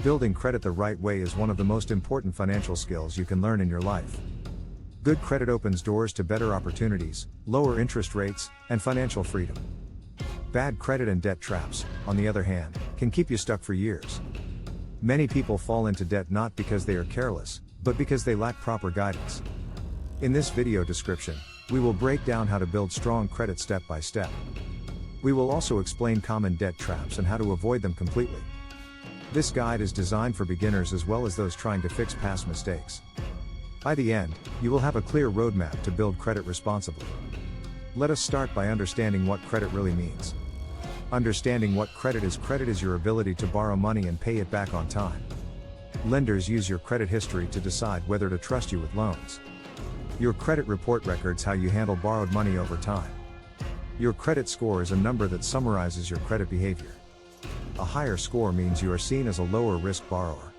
Building credit the right way is one of the most important financial skills you can learn in your life. Good credit opens doors to better opportunities, lower interest rates, and financial freedom. Bad credit and debt traps, on the other hand, can keep you stuck for years. Many people fall into debt not because they are careless, but because they lack proper guidance. In this video description, we will break down how to build strong credit step by step. We will also explain common debt traps and how to avoid them completely. This guide is designed for beginners as well as those trying to fix past mistakes. By the end, you will have a clear roadmap to build credit responsibly. Let us start by understanding what credit really means. Understanding what credit is your ability to borrow money and pay it back on time. Lenders use your credit history to decide whether to trust you with loans. Your credit report records how you handle borrowed money over time. Your credit score is a number that summarizes your credit behavior. A higher score means you are seen as a lower risk borrower.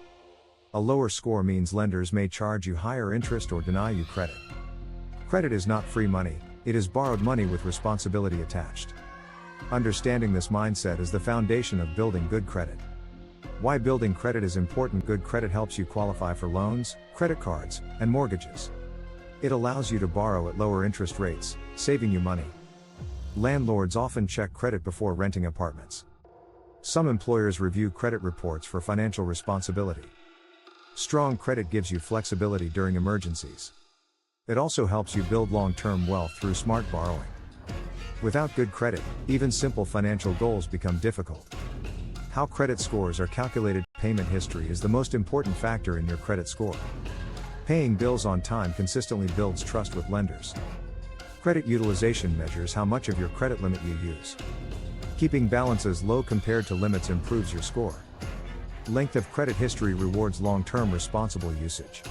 A lower score means lenders may charge you higher interest or deny you credit. Credit is not free money, it is borrowed money with responsibility attached. Understanding this mindset is the foundation of building good credit. Why building credit is important. Good credit helps you qualify for loans, credit cards, and mortgages. It allows you to borrow at lower interest rates, saving you money. Landlords often check credit before renting apartments. Some employers review credit reports for financial responsibility. Strong credit gives you flexibility during emergencies. It also helps you build long-term wealth through smart borrowing. Without good credit, even simple financial goals become difficult. How credit scores are calculated. Payment history is the most important factor in your credit score. Paying bills on time consistently builds trust with lenders. Credit utilization measures how much of your credit limit you use. Keeping balances low compared to limits improves your score. Length of credit history rewards long-term responsible usage.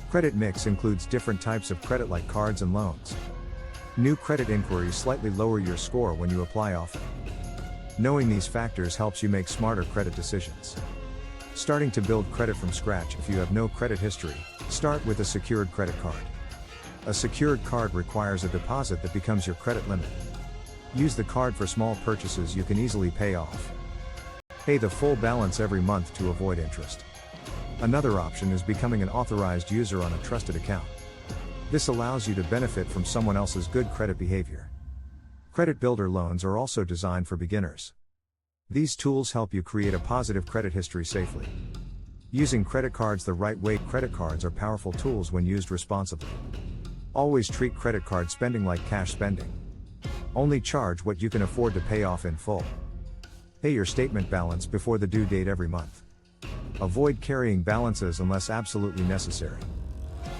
Credit mix includes different types of credit like cards and loans. New credit inquiries slightly lower your score when you apply often. Knowing these factors helps you make smarter credit decisions. Starting to build credit from scratch. If you have no credit history, start with a secured credit card. A secured card requires a deposit that becomes your credit limit. Use the card for small purchases you can easily pay off. Pay the full balance every month to avoid interest. Another option is becoming an authorized user on a trusted account. This allows you to benefit from someone else's good credit behavior. Credit builder loans are also designed for beginners. These tools help you create a positive credit history safely. Using credit cards the right way. Credit cards are powerful tools when used responsibly. Always treat credit card spending like cash spending. Only charge what you can afford to pay off in full. Pay your statement balance before the due date every month. Avoid carrying balances unless absolutely necessary.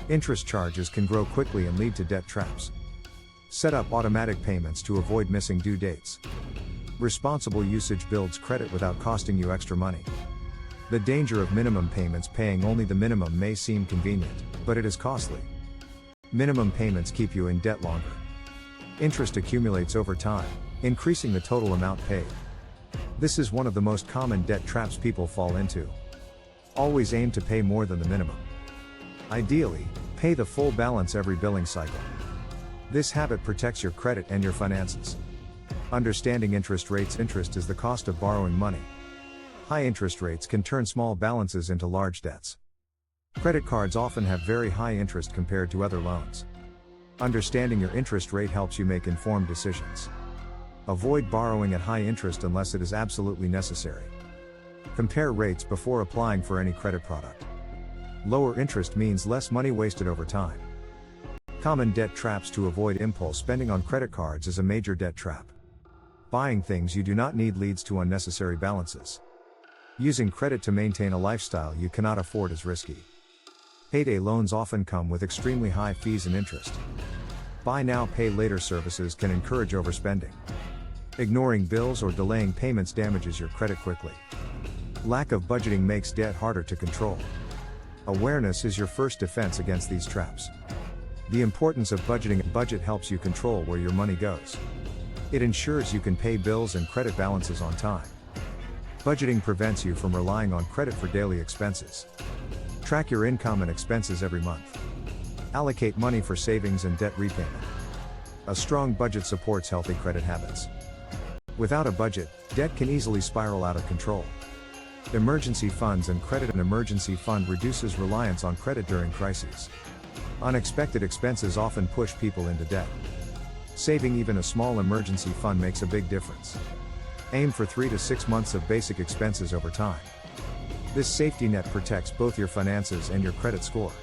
Interest charges can grow quickly and lead to debt traps. Set up automatic payments to avoid missing due dates. Responsible usage builds credit without costing you extra money. The danger of minimum payments. Paying only the minimum may seem convenient, but it is costly. Minimum payments keep you in debt longer. Interest accumulates over time, increasing the total amount paid. This is one of the most common debt traps people fall into. Always aim to pay more than the minimum. Ideally, pay the full balance every billing cycle. This habit protects your credit and your finances. Understanding interest rates. Interest is the cost of borrowing money. High interest rates can turn small balances into large debts. Credit cards often have very high interest compared to other loans. Understanding your interest rate helps you make informed decisions. Avoid borrowing at high interest unless it is absolutely necessary. Compare rates before applying for any credit product. Lower interest means less money wasted over time. Common debt traps. To avoid impulse spending on credit cards is a major debt trap. Buying things you do not need leads to unnecessary balances. Using credit to maintain a lifestyle you cannot afford is risky. Payday loans often come with extremely high fees and interest. Buy now, pay later services can encourage overspending. Ignoring bills or delaying payments damages your credit quickly. Lack of budgeting makes debt harder to control. Awareness is your first defense against these traps. The importance of budgeting. Budget helps you control where your money goes. It ensures you can pay bills and credit balances on time. Budgeting prevents you from relying on credit for daily expenses. Track your income and expenses every month. Allocate money for savings and debt repayment. A strong budget supports healthy credit habits. Without a budget, debt can easily spiral out of control. Emergency funds and credit. An emergency fund reduces reliance on credit during crises. Unexpected expenses often push people into debt. Saving even a small emergency fund makes a big difference. Aim for 3 to 6 months of basic expenses over time. This safety net protects both your finances and your credit score.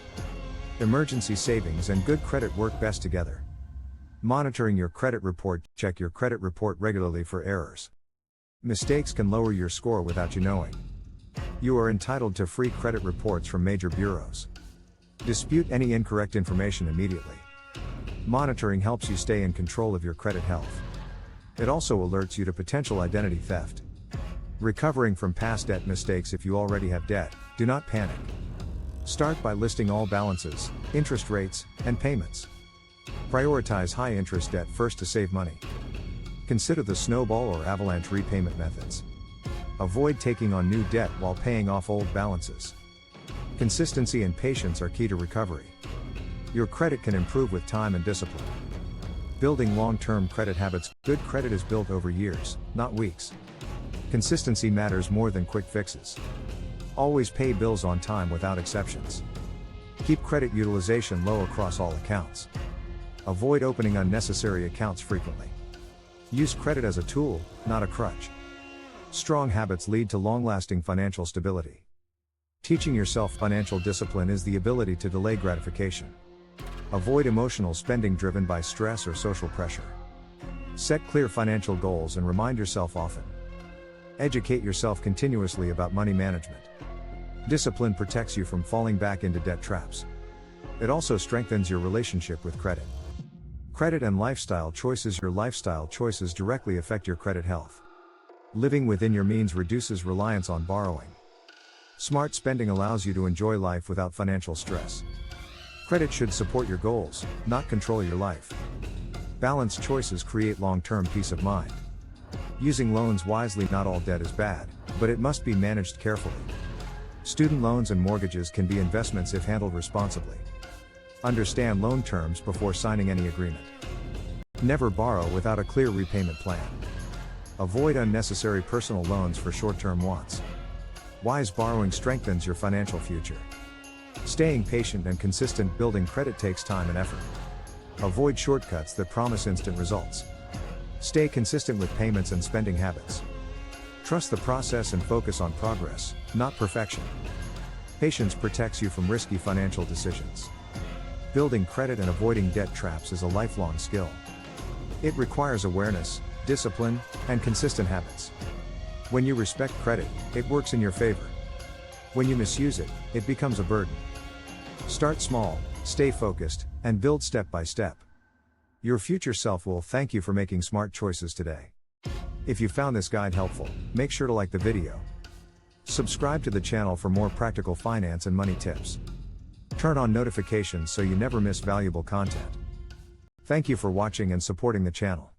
Emergency savings and good credit work best together. Monitoring your credit report. Check your credit report regularly for errors. Mistakes can lower your score without you knowing. You are entitled to free credit reports from major bureaus. Dispute any incorrect information immediately. Monitoring helps you stay in control of your credit health. It also alerts you to potential identity theft. Recovering from past debt mistakes. If you already have debt, do not panic. Start by listing all balances, interest rates, and payments. Prioritize high interest debt first to save money. Consider the snowball or avalanche repayment methods. Avoid taking on new debt while paying off old balances. Consistency and patience are key to recovery. Your credit can improve with time and discipline. Building long-term credit habits. Good credit is built over years, not weeks. Consistency matters more than quick fixes. Always pay bills on time without exceptions. Keep credit utilization low across all accounts. Avoid opening unnecessary accounts frequently. Use credit as a tool, not a crutch. Strong habits lead to long-lasting financial stability. Teaching yourself financial discipline is the ability to delay gratification. Avoid emotional spending driven by stress or social pressure. Set clear financial goals and remind yourself often. Educate yourself continuously about money management. Discipline protects you from falling back into debt traps. It also strengthens your relationship with credit. Credit and lifestyle choices. Your lifestyle choices directly affect your credit health. Living within your means reduces reliance on borrowing. Smart spending allows you to enjoy life without financial stress. Credit should support your goals, not control your life. Balanced choices create long-term peace of mind. Using loans wisely. Not all debt is bad, but it must be managed carefully. Student loans and mortgages can be investments if handled responsibly. Understand loan terms before signing any agreement. Never borrow without a clear repayment plan. Avoid unnecessary personal loans for short-term wants. Wise borrowing strengthens your financial future. Staying patient and consistent. Building credit takes time and effort. Avoid shortcuts that promise instant results. Stay consistent with payments and spending habits. Trust the process and focus on progress, not perfection. Patience protects you from risky financial decisions. Building credit and avoiding debt traps is a lifelong skill. It requires awareness, discipline, and consistent habits. When you respect credit, it works in your favor. When you misuse it, it becomes a burden. Start small, stay focused, and build step by step. Your future self will thank you for making smart choices today. If you found this guide helpful, make sure to like the video. Subscribe to the channel for more practical finance and money tips. Turn on notifications so you never miss valuable content. Thank you for watching and supporting the channel.